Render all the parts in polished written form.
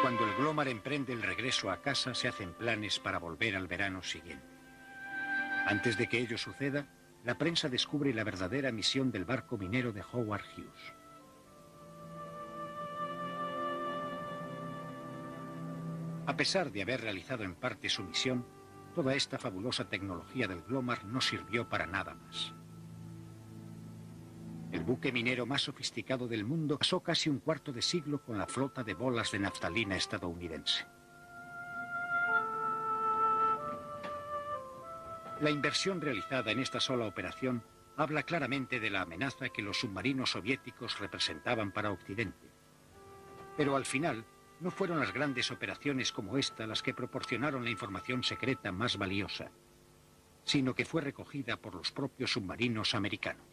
Cuando el Glomar emprende el regreso a casa, se hacen planes para volver al verano siguiente. Antes de que ello suceda, la prensa descubre la verdadera misión del barco minero de Howard Hughes. A pesar de haber realizado en parte su misión, toda esta fabulosa tecnología del Glomar no sirvió para nada más. El buque minero más sofisticado del mundo pasó casi un cuarto de siglo con la flota de bolas de naftalina estadounidense. La inversión realizada en esta sola operación habla claramente de la amenaza que los submarinos soviéticos representaban para Occidente. Pero al final, no fueron las grandes operaciones como esta las que proporcionaron la información secreta más valiosa, sino que fue recogida por los propios submarinos americanos.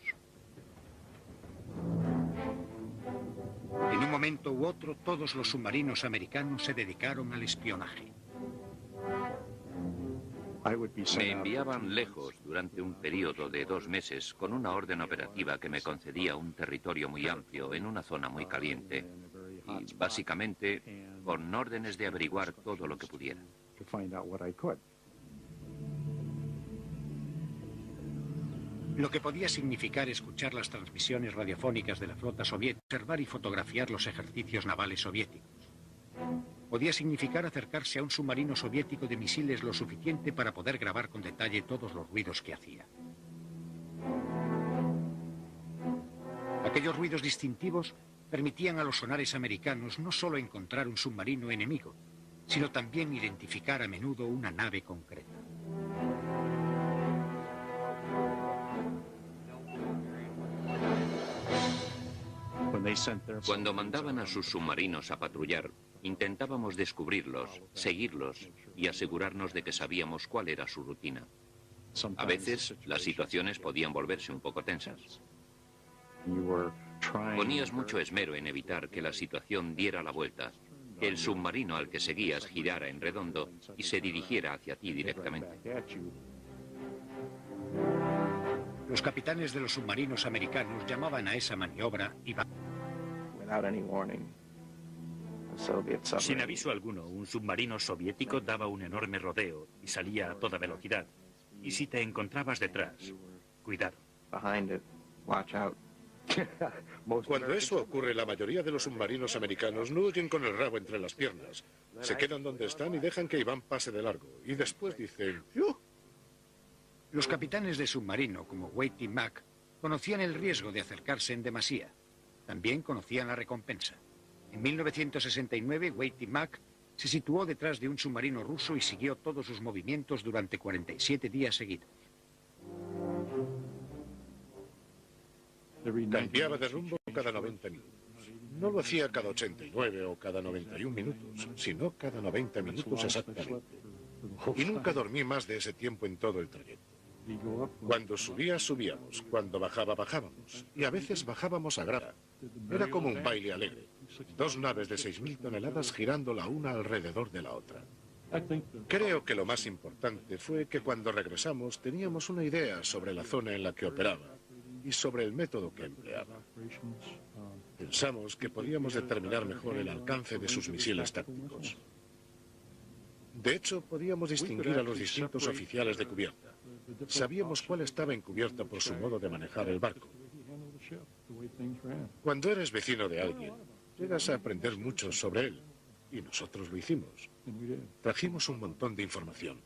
En un momento u otro, todos los submarinos americanos se dedicaron al espionaje. Me enviaban lejos durante un periodo de 2 meses con una orden operativa que me concedía un territorio muy amplio en una zona muy caliente y básicamente con órdenes de averiguar todo lo que pudiera. Lo que podía significar escuchar las transmisiones radiofónicas de la flota soviética, observar y fotografiar los ejercicios navales soviéticos. Podía significar acercarse a un submarino soviético de misiles lo suficiente para poder grabar con detalle todos los ruidos que hacía. Aquellos ruidos distintivos permitían a los sonares americanos no solo encontrar un submarino enemigo, sino también identificar a menudo una nave concreta. Cuando mandaban a sus submarinos a patrullar, intentábamos descubrirlos, seguirlos y asegurarnos de que sabíamos cuál era su rutina. A veces, las situaciones podían volverse un poco tensas. Ponías mucho esmero en evitar que la situación diera la vuelta, que el submarino al que seguías girara en redondo y se dirigiera hacia ti directamente. Los capitanes de los submarinos americanos llamaban a esa maniobra Sin aviso alguno, un submarino soviético daba un enorme rodeo y salía a toda velocidad. Y si te encontrabas detrás, cuidado. Cuando eso ocurre, la mayoría de los submarinos americanos no huyen con el rabo entre las piernas. Se quedan donde están y dejan que Iván pase de largo. Y después dicen... ¡Yuh! Los capitanes de submarino, como Wade y Mack, conocían el riesgo de acercarse en demasía. También conocían la recompensa. En 1969, Wade y Mack se situó detrás de un submarino ruso y siguió todos sus movimientos durante 47 días seguidos. Cambiaba de rumbo cada 90 minutos. No lo hacía cada 89 o cada 91 minutos, sino cada 90 minutos exactamente. Y nunca dormí más de ese tiempo en todo el trayecto. Cuando subía, subíamos. Cuando bajaba, bajábamos. Y a veces bajábamos a grada. Era como un baile alegre. 2 naves de 6.000 toneladas girando la una alrededor de la otra. Creo que lo más importante fue que cuando regresamos teníamos una idea sobre la zona en la que operaba y sobre el método que empleaba. Pensamos que podíamos determinar mejor el alcance de sus misiles tácticos. De hecho, podíamos distinguir a los distintos oficiales de cubierta. Sabíamos cuál estaba encubierta por su modo de manejar el barco. Cuando eres vecino de alguien, llegas a aprender mucho sobre él. Y nosotros lo hicimos. Trajimos un montón de información.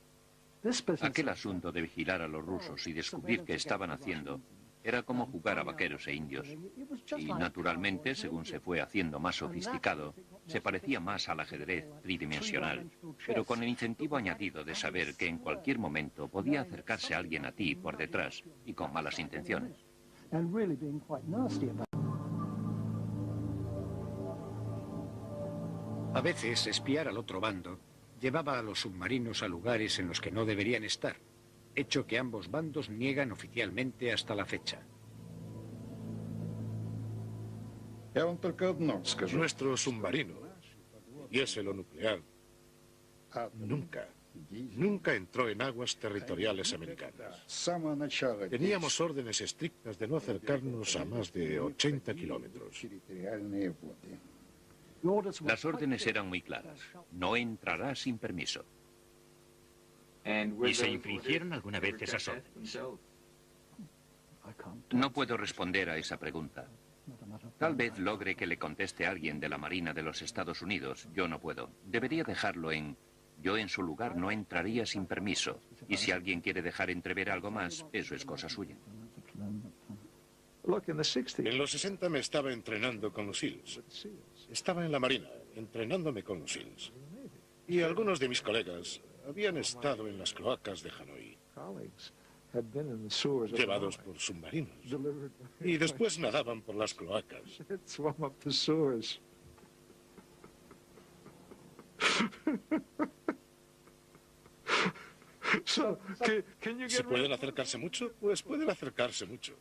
Aquel asunto de vigilar a los rusos y descubrir qué estaban haciendo era como jugar a vaqueros e indios. Y naturalmente, según se fue haciendo más sofisticado, se parecía más al ajedrez tridimensional, pero con el incentivo añadido de saber que en cualquier momento podía acercarse alguien a ti por detrás y con malas intenciones. A veces, espiar al otro bando llevaba a los submarinos a lugares en los que no deberían estar, hecho que ambos bandos niegan oficialmente hasta la fecha. Nuestro submarino, y ese lo nuclear, nunca Nunca entró en aguas territoriales americanas. Teníamos órdenes estrictas de no acercarnos a más de 80 kilómetros. Las órdenes eran muy claras. No entrará sin permiso. ¿Y se infringieron alguna vez esas órdenes? No puedo responder a esa pregunta. Tal vez logre que le conteste a alguien de la Marina de los Estados Unidos. Yo no puedo. Debería dejarlo en... Yo en su lugar no entraría sin permiso. Y si alguien quiere dejar entrever algo más, eso es cosa suya. En los 60 me estaba entrenando con los SEALs. Estaba en la Marina, entrenándome con los SEALs. Y algunos de mis colegas habían estado en las cloacas de Hanoi, llevados por submarinos. Y después nadaban por las cloacas. ¿Se pueden acercarse mucho? Pues pueden acercarse mucho.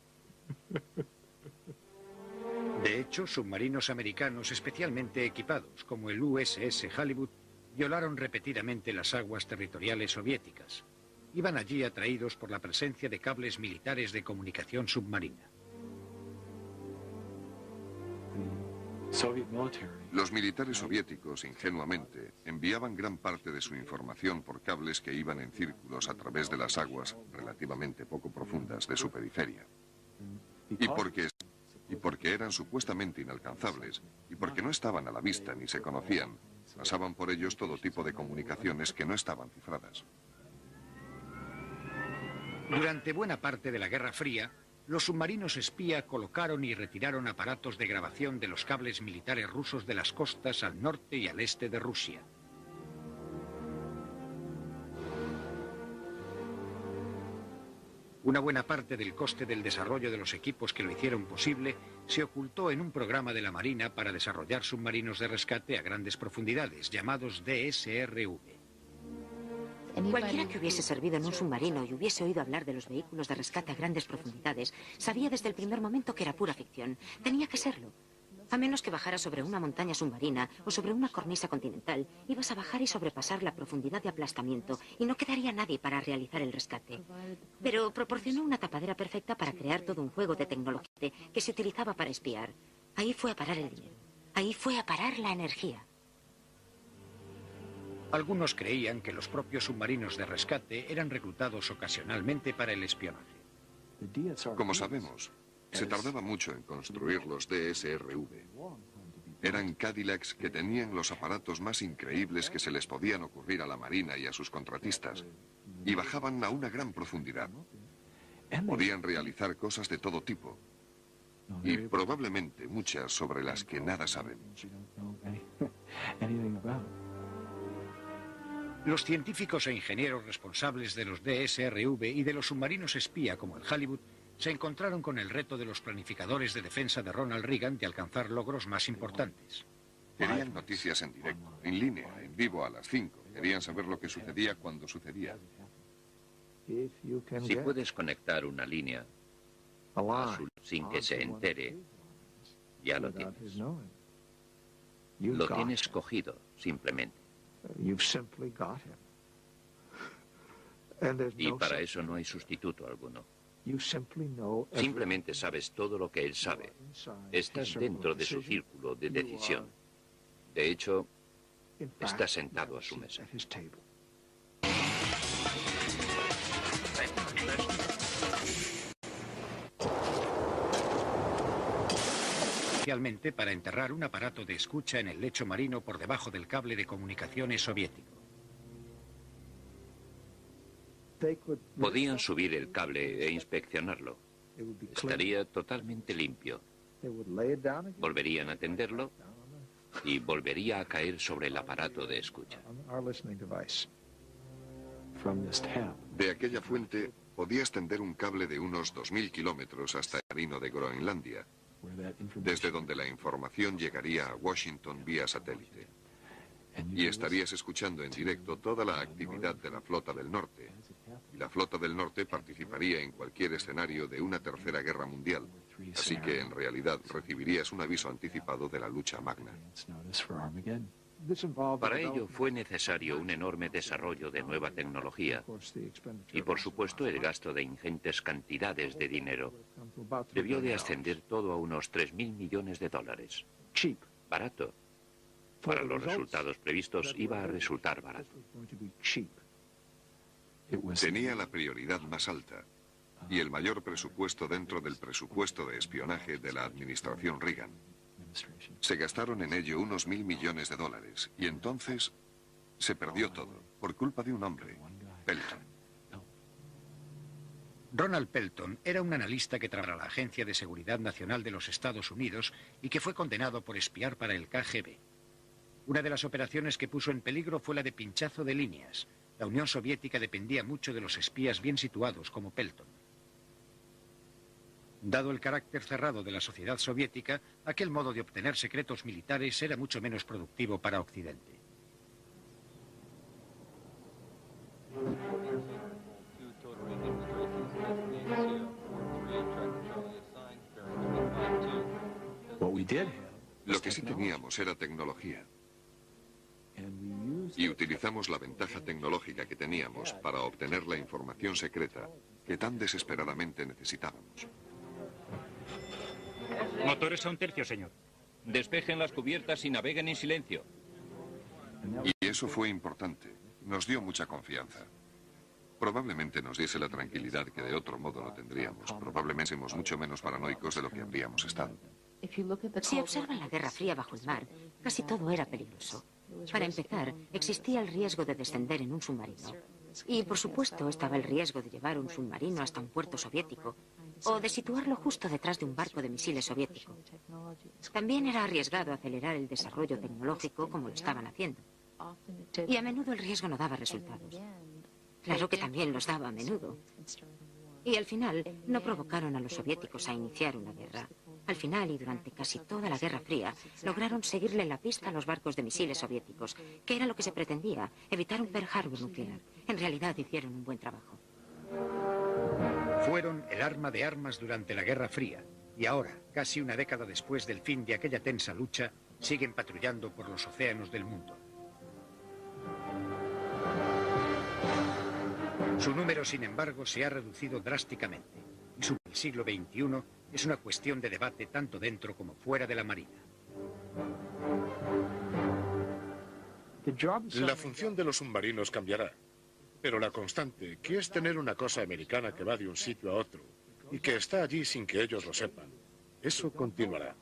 De hecho, submarinos americanos especialmente equipados, como el USS Halibut, violaron repetidamente las aguas territoriales soviéticas. Iban allí atraídos por la presencia de cables militares de comunicación submarina. Los militares soviéticos, ingenuamente, enviaban gran parte de su información por cables que iban en círculos a través de las aguas relativamente poco profundas de su periferia. Y porque eran supuestamente inalcanzables, y porque no estaban a la vista ni se conocían, pasaban por ellos todo tipo de comunicaciones que no estaban cifradas. Durante buena parte de la Guerra Fría, los submarinos espía colocaron y retiraron aparatos de grabación de los cables militares rusos de las costas al norte y al este de Rusia. Una buena parte del coste del desarrollo de los equipos que lo hicieron posible se ocultó en un programa de la Marina para desarrollar submarinos de rescate a grandes profundidades, llamados DSRV. Cualquiera que hubiese servido en un submarino y hubiese oído hablar de los vehículos de rescate a grandes profundidades, sabía desde el primer momento que era pura ficción. Tenía que serlo. A menos que bajaras sobre una montaña submarina o sobre una cornisa continental, ibas a bajar y sobrepasar la profundidad de aplastamiento y no quedaría nadie para realizar el rescate. Pero proporcionó una tapadera perfecta para crear todo un juego de tecnología que se utilizaba para espiar. Ahí fue a parar el dinero. Ahí fue a parar la energía. Algunos creían que los propios submarinos de rescate eran reclutados ocasionalmente para el espionaje. Como sabemos, se tardaba mucho en construir los DSRV. Eran Cadillacs que tenían los aparatos más increíbles que se les podían ocurrir a la Marina y a sus contratistas, y bajaban a una gran profundidad. Podían realizar cosas de todo tipo, y probablemente muchas sobre las que nada saben. Los científicos e ingenieros responsables de los DSRV y de los submarinos espía como el Halibut se encontraron con el reto de los planificadores de defensa de Ronald Reagan de alcanzar logros más importantes. Querían noticias en directo, en línea, en vivo a las 5. Querían saber lo que sucedía cuando sucedía. Si puedes conectar una línea sin que se entere, ya lo tienes. Lo tienes cogido, simplemente. Y para eso no hay sustituto alguno. Simplemente sabes todo lo que él sabe. Estás dentro de su círculo de decisión. De hecho, está sentado a su mesa. Especialmente para enterrar un aparato de escucha en el lecho marino por debajo del cable de comunicaciones soviético. Podían subir el cable e inspeccionarlo. Estaría totalmente limpio. Volverían a tenderlo y volvería a caer sobre el aparato de escucha. De aquella fuente podías tender un cable de unos 2000 kilómetros hasta el marino de Groenlandia, desde donde la información llegaría a Washington vía satélite. Y estarías escuchando en directo toda la actividad de la Flota del Norte. Y la Flota del Norte participaría en cualquier escenario de una tercera guerra mundial. Así que en realidad recibirías un aviso anticipado de la lucha magna. Para ello fue necesario un enorme desarrollo de nueva tecnología y, por supuesto, el gasto de ingentes cantidades de dinero. Debió de ascender todo a unos 3.000 millones de dólares. Barato. Para los resultados previstos iba a resultar barato. Tenía la prioridad más alta y el mayor presupuesto dentro del presupuesto de espionaje de la administración Reagan. Se gastaron en ello unos 1.000 millones de dólares y entonces se perdió todo por culpa de un hombre, Pelton. Ronald Pelton era un analista que trabajaba en la Agencia de Seguridad Nacional de los Estados Unidos y que fue condenado por espiar para el KGB. Una de las operaciones que puso en peligro fue la de pinchazo de líneas. La Unión Soviética dependía mucho de los espías bien situados como Pelton. Dado el carácter cerrado de la sociedad soviética, aquel modo de obtener secretos militares era mucho menos productivo para Occidente. Lo que sí teníamos era tecnología. Y utilizamos la ventaja tecnológica que teníamos para obtener la información secreta que tan desesperadamente necesitábamos. Motores a 1/3, señor. Despejen las cubiertas y naveguen en silencio. Y eso fue importante. Nos dio mucha confianza. Probablemente nos diese la tranquilidad que de otro modo no tendríamos. Probablemente somos mucho menos paranoicos de lo que habríamos estado. Si observan la Guerra Fría bajo el mar, casi todo era peligroso. Para empezar, existía el riesgo de descender en un submarino. Y, por supuesto, estaba el riesgo de llevar un submarino hasta un puerto soviético o de situarlo justo detrás de un barco de misiles soviético. También era arriesgado acelerar el desarrollo tecnológico como lo estaban haciendo. Y a menudo el riesgo no daba resultados. Claro que también los daba a menudo. Y al final no provocaron a los soviéticos a iniciar una guerra. Al final y durante casi toda la Guerra Fría lograron seguirle la pista a los barcos de misiles soviéticos, que era lo que se pretendía, evitar un Pearl Harbor nuclear. En realidad hicieron un buen trabajo. Fueron el arma de armas durante la Guerra Fría y ahora, casi una década después del fin de aquella tensa lucha, siguen patrullando por los océanos del mundo. Su número, sin embargo, se ha reducido drásticamente y su siglo XXI es una cuestión de debate tanto dentro como fuera de la Marina. La función de los submarinos cambiará, pero la constante, que es tener una cosa americana que va de un sitio a otro y que está allí sin que ellos lo sepan, eso continuará.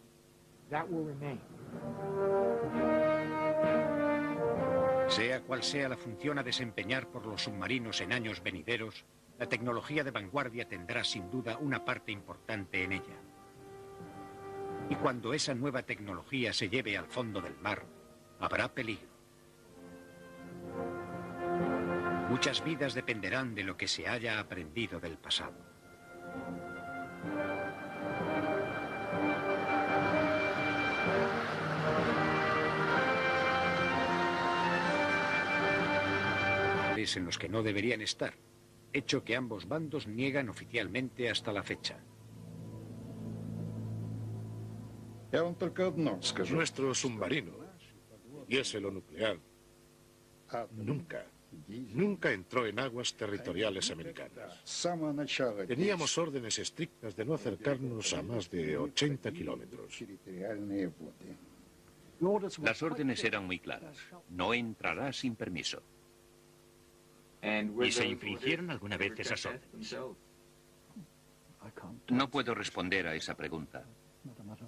Sea cual sea la función a desempeñar por los submarinos en años venideros, la tecnología de vanguardia tendrá sin duda una parte importante en ella. Y cuando esa nueva tecnología se lleve al fondo del mar, habrá peligro. Muchas vidas dependerán de lo que se haya aprendido del pasado. En los que no deberían estar, hecho que ambos bandos niegan oficialmente hasta la fecha. Nuestro submarino, diéselo nuclear, nunca entró en aguas territoriales americanas. Teníamos órdenes estrictas de no acercarnos a más de 80 kilómetros. Las órdenes eran muy claras. No entrará sin permiso. ¿Y se infringieron alguna vez esas órdenes? No puedo responder a esa pregunta.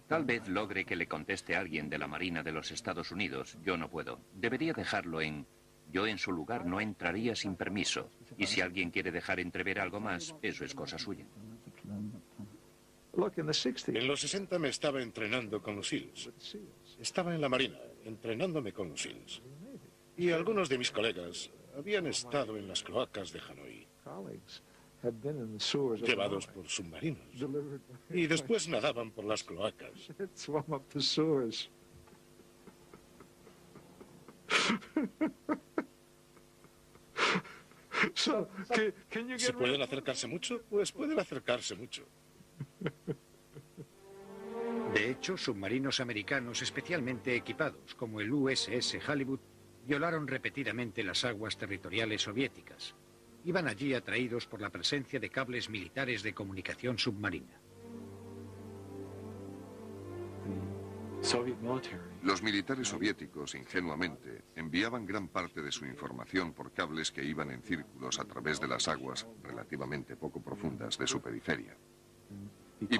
Tal vez logre que le conteste a alguien de la Marina de los Estados Unidos. Yo no puedo. Debería dejarlo en... Yo en su lugar no entraría sin permiso. Y si alguien quiere dejar entrever algo más, eso es cosa suya. En los 60 me estaba entrenando con los SEALs. Estaba en la Marina, entrenándome con los SEALs. Y algunos de mis colegas habían estado en las cloacas de Hanoi, llevados por submarinos. Y después nadaban por las cloacas. Si pueden acercarse mucho, pues pueden acercarse mucho. De hecho, submarinos americanos especialmente equipados, como el USS Halibut, violaron repetidamente las aguas territoriales soviéticas. Iban allí atraídos por la presencia de cables militares de comunicación submarina. Los militares soviéticos, ingenuamente, enviaban gran parte de su información por cables que iban en círculos a través de las aguas relativamente poco profundas de su periferia. Y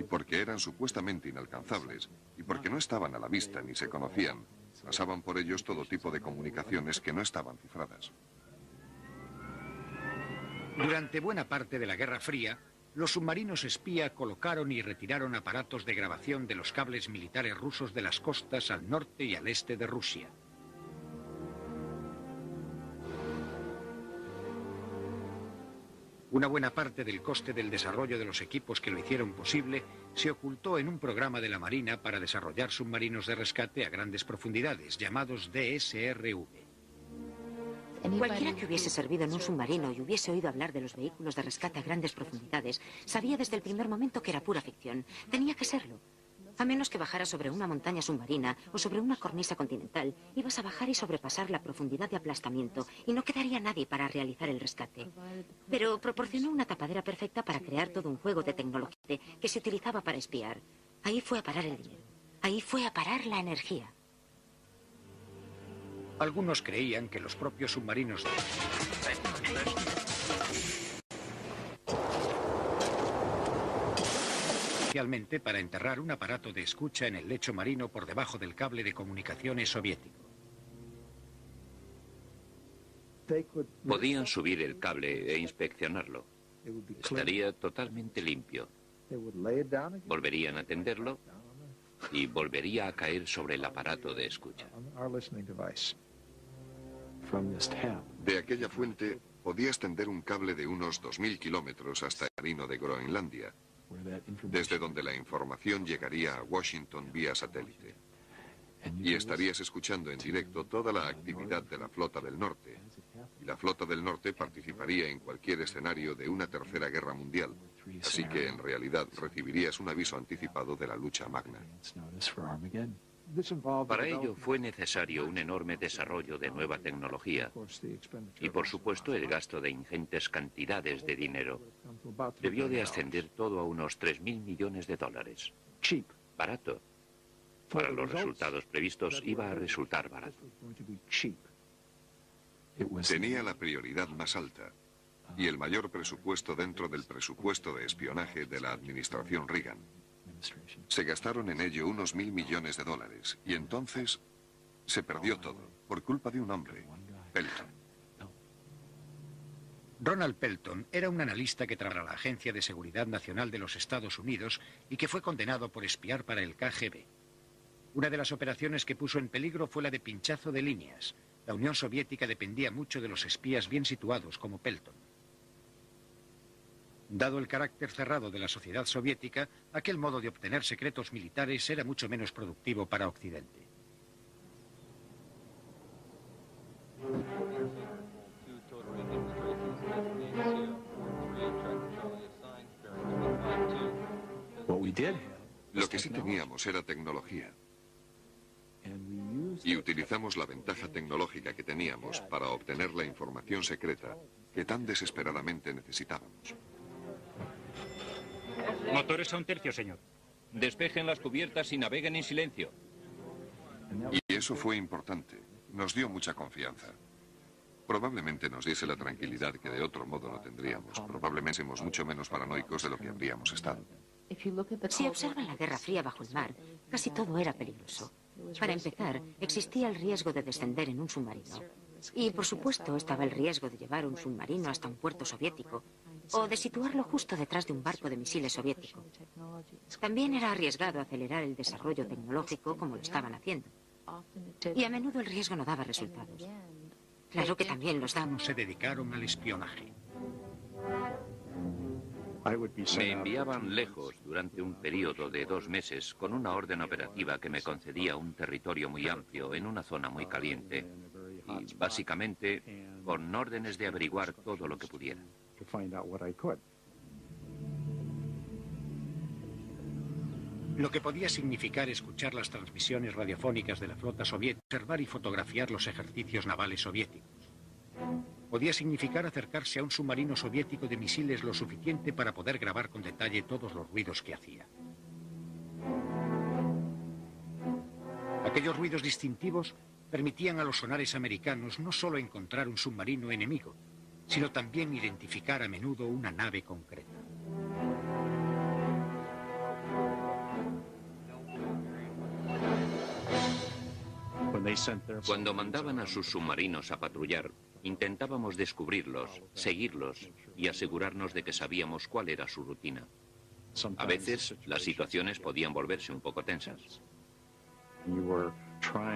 porque eran supuestamente inalcanzables, y porque no estaban a la vista ni se conocían, pasaban por ellos todo tipo de comunicaciones que no estaban cifradas. Durante buena parte de la Guerra Fría, los submarinos espía colocaron y retiraron aparatos de grabación de los cables militares rusos de las costas al norte y al este de Rusia. Una buena parte del coste del desarrollo de los equipos que lo hicieron posible se ocultó en un programa de la Marina para desarrollar submarinos de rescate a grandes profundidades, llamados DSRV. Cualquiera que hubiese servido en un submarino y hubiese oído hablar de los vehículos de rescate a grandes profundidades, sabía desde el primer momento que era pura ficción. Tenía que serlo. A menos que bajara sobre una montaña submarina o sobre una cornisa continental, ibas a bajar y sobrepasar la profundidad de aplastamiento y no quedaría nadie para realizar el rescate. Pero proporcionó una tapadera perfecta para crear todo un juego de tecnología que se utilizaba para espiar. Ahí fue a parar el dinero. Ahí fue a parar la energía. Algunos creían que los propios submarinos especialmente para enterrar un aparato de escucha en el lecho marino por debajo del cable de comunicaciones soviético. Podían subir el cable e inspeccionarlo. Estaría totalmente limpio. Volverían a tenderlo y volvería a caer sobre el aparato de escucha. De aquella fuente podías tender un cable de unos 2000 kilómetros hasta el marino de Groenlandia, desde donde la información llegaría a Washington vía satélite. Y estarías escuchando en directo toda la actividad de la Flota del Norte. Y la Flota del Norte participaría en cualquier escenario de una tercera guerra mundial. Así que en realidad recibirías un aviso anticipado de la lucha magna. Para ello fue necesario un enorme desarrollo de nueva tecnología y, por supuesto, el gasto de ingentes cantidades de dinero. Debió de ascender todo a unos 3.000 millones de dólares. Barato. Para los resultados previstos iba a resultar barato. Tenía la prioridad más alta y el mayor presupuesto dentro del presupuesto de espionaje de la administración Reagan. Se gastaron en ello unos 1.000 millones de dólares y entonces se perdió todo por culpa de un hombre, Pelton. Ronald Pelton era un analista que trabajaba en la Agencia de Seguridad Nacional de los Estados Unidos y que fue condenado por espiar para el KGB. Una de las operaciones que puso en peligro fue la de pinchazo de líneas. La Unión Soviética dependía mucho de los espías bien situados como Pelton. Dado el carácter cerrado de la sociedad soviética, aquel modo de obtener secretos militares era mucho menos productivo para Occidente. Lo que sí teníamos era tecnología. Y utilizamos la ventaja tecnológica que teníamos para obtener la información secreta que tan desesperadamente necesitábamos. Motores a 1 tercio, señor. Despejen las cubiertas y naveguen en silencio. Y eso fue importante. Nos dio mucha confianza. Probablemente nos diese la tranquilidad que de otro modo no tendríamos. Probablemente somos mucho menos paranoicos de lo que habríamos estado. Si observan la Guerra Fría bajo el mar, casi todo era peligroso. Para empezar, existía el riesgo de descender en un submarino. Y, por supuesto, estaba el riesgo de llevar un submarino hasta un puerto soviético o de situarlo justo detrás de un barco de misiles soviético. También era arriesgado acelerar el desarrollo tecnológico como lo estaban haciendo. Y a menudo el riesgo no daba resultados. Claro que también los damos. Se dedicaron al espionaje. Me enviaban lejos durante un periodo de 2 meses con una orden operativa que me concedía un territorio muy amplio en una zona muy caliente y básicamente con órdenes de averiguar todo lo que pudiera. Lo que podía significar escuchar las transmisiones radiofónicas de la flota soviética, observar y fotografiar los ejercicios navales soviéticos. Podía significar acercarse a un submarino soviético de misiles lo suficiente para poder grabar con detalle todos los ruidos que hacía. Aquellos ruidos distintivos permitían a los sonares americanos no solo encontrar un submarino enemigo, sino también identificar a menudo una nave concreta. Cuando mandaban a sus submarinos a patrullar, intentábamos descubrirlos, seguirlos y asegurarnos de que sabíamos cuál era su rutina. A veces, las situaciones podían volverse un poco tensas.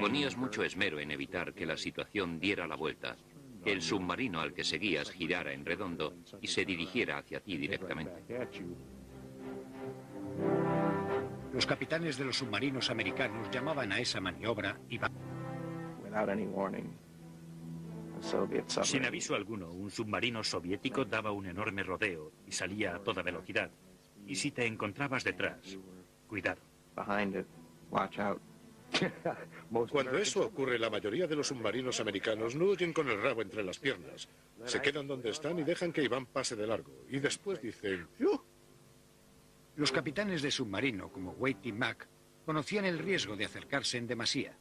Ponías mucho esmero en evitar que la situación diera la vuelta, que el submarino al que seguías girara en redondo y se dirigiera hacia ti directamente. Los capitanes de los submarinos americanos llamaban a esa maniobra y Sin aviso alguno, un submarino soviético daba un enorme rodeo y salía a toda velocidad. Y si te encontrabas detrás, cuidado. Cuando eso ocurre, la mayoría de los submarinos americanos no huyen con el rabo entre las piernas. Se quedan donde están y dejan que Iván pase de largo. Y después dicen... ¡Yuh! Los capitanes de submarino, como Wade y Mack, conocían el riesgo de acercarse en demasía.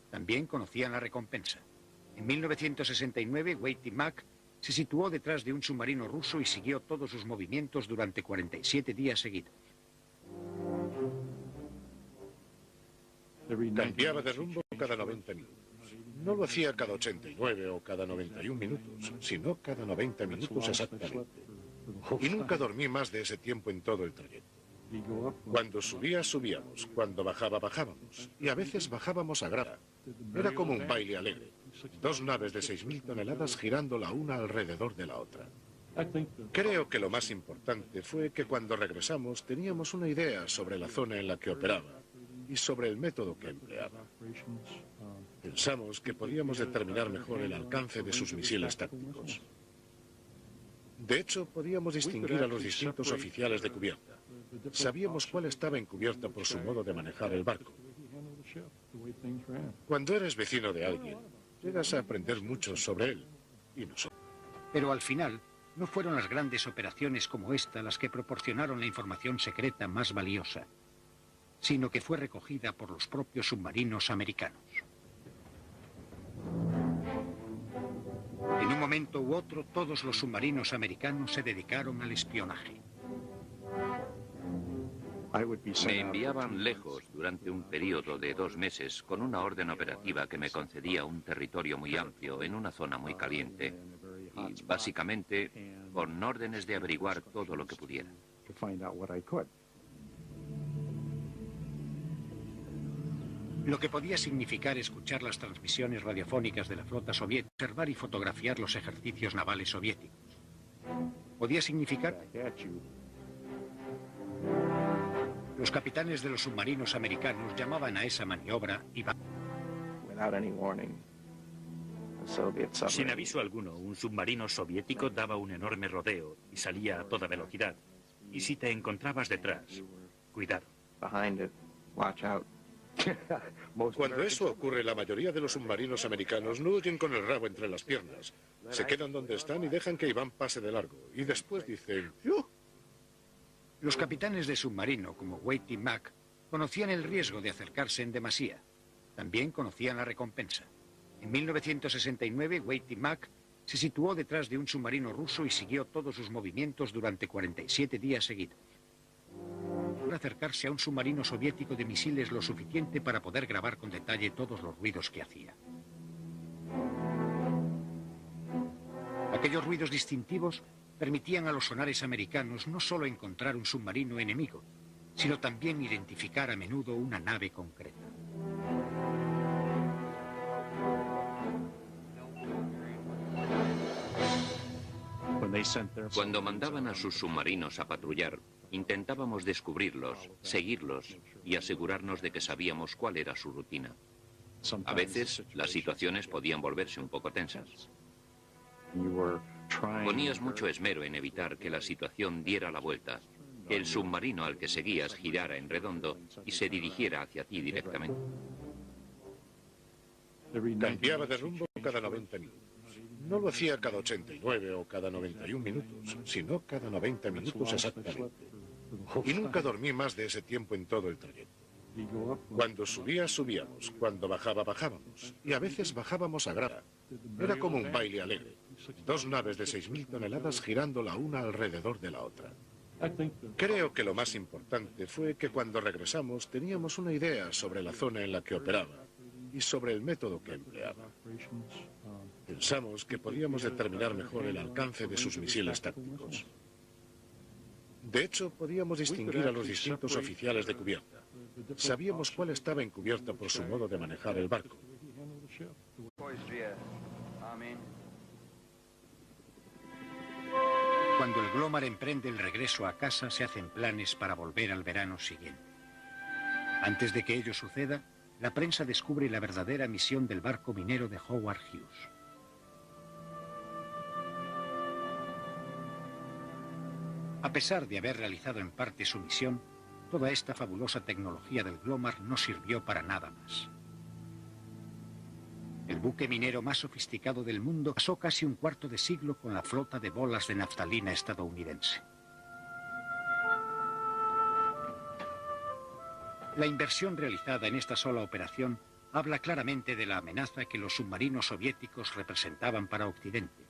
También conocían la recompensa. En 1969, Wade y Mack se situó detrás de un submarino ruso y siguió todos sus movimientos durante 47 días seguidos. Cambiaba de rumbo cada 90 minutos. No lo hacía cada 89 o cada 91 minutos, sino cada 90 minutos exactamente. Y nunca dormí más de ese tiempo en todo el trayecto. Cuando subía, subíamos. Cuando bajaba, bajábamos. Y a veces bajábamos a grava. Era como un baile alegre. Dos naves de 6.000 toneladas girando la una alrededor de la otra. Creo que lo más importante fue que cuando regresamos teníamos una idea sobre la zona en la que operaba y sobre el método que empleaba. Pensamos que podíamos determinar mejor el alcance de sus misiles tácticos. De hecho, podíamos distinguir a los distintos oficiales de cubierta. Sabíamos cuál estaba encubierta por su modo de manejar el barco. Cuando eres vecino de alguien, llegas a aprender mucho sobre él y nosotros. Pero al final, no fueron las grandes operaciones como esta las que proporcionaron la información secreta más valiosa, sino que fue recogida por los propios submarinos americanos. En un momento u otro, todos los submarinos americanos se dedicaron al espionaje. Me enviaban lejos durante un periodo de 2 meses con una orden operativa que me concedía un territorio muy amplio en una zona muy caliente y básicamente con órdenes de averiguar todo lo que pudiera. Lo que podía significar escuchar las transmisiones radiofónicas de la flota soviética, observar y fotografiar los ejercicios navales soviéticos. Podía significar... Los capitanes de los submarinos americanos llamaban a esa maniobra y... Sin aviso alguno, un submarino soviético daba un enorme rodeo y salía a toda velocidad. Y si te encontrabas detrás, cuidado. Cuando eso ocurre, la mayoría de los submarinos americanos no huyen con el rabo entre las piernas. Se quedan donde están y dejan que Iván pase de largo. Y después dicen... ¡Yuh! Los capitanes de submarino, como Wade y Mack, conocían el riesgo de acercarse en demasía. También conocían la recompensa. En 1969, Wade y Mack se situó detrás de un submarino ruso y siguió todos sus movimientos durante 47 días seguidos. Acercarse a un submarino soviético de misiles lo suficiente para poder grabar con detalle todos los ruidos que hacía. Aquellos ruidos distintivos permitían a los sonares americanos no solo encontrar un submarino enemigo, sino también identificar a menudo una nave concreta. Cuando mandaban a sus submarinos a patrullar, intentábamos descubrirlos, seguirlos y asegurarnos de que sabíamos cuál era su rutina. A veces, las situaciones podían volverse un poco tensas. Ponías mucho esmero en evitar que la situación diera la vuelta, que el submarino al que seguías girara en redondo y se dirigiera hacia ti directamente. Cambiaba de rumbo cada 90 minutos. No lo hacía cada 89 o cada 91 minutos, sino cada 90 minutos exactamente. Y nunca dormí más de ese tiempo en todo el trayecto. Cuando subía, subíamos. Cuando bajaba, bajábamos. Y a veces bajábamos a grada. Era como un baile alegre. 2 naves de 6.000 toneladas girando la una alrededor de la otra. Creo que lo más importante fue que cuando regresamos teníamos una idea sobre la zona en la que operaba y sobre el método que empleaba. Pensamos que podíamos determinar mejor el alcance de sus misiles tácticos. De hecho, podíamos distinguir a los distintos oficiales de cubierta. Sabíamos cuál estaba encubierto por su modo de manejar el barco. Cuando el Glomar emprende el regreso a casa, se hacen planes para volver al verano siguiente. Antes de que ello suceda, la prensa descubre la verdadera misión del barco minero de Howard Hughes. A pesar de haber realizado en parte su misión, toda esta fabulosa tecnología del Glomar no sirvió para nada más. El buque minero más sofisticado del mundo pasó casi un cuarto de siglo con la flota de bolas de naftalina estadounidense. La inversión realizada en esta sola operación habla claramente de la amenaza que los submarinos soviéticos representaban para Occidente.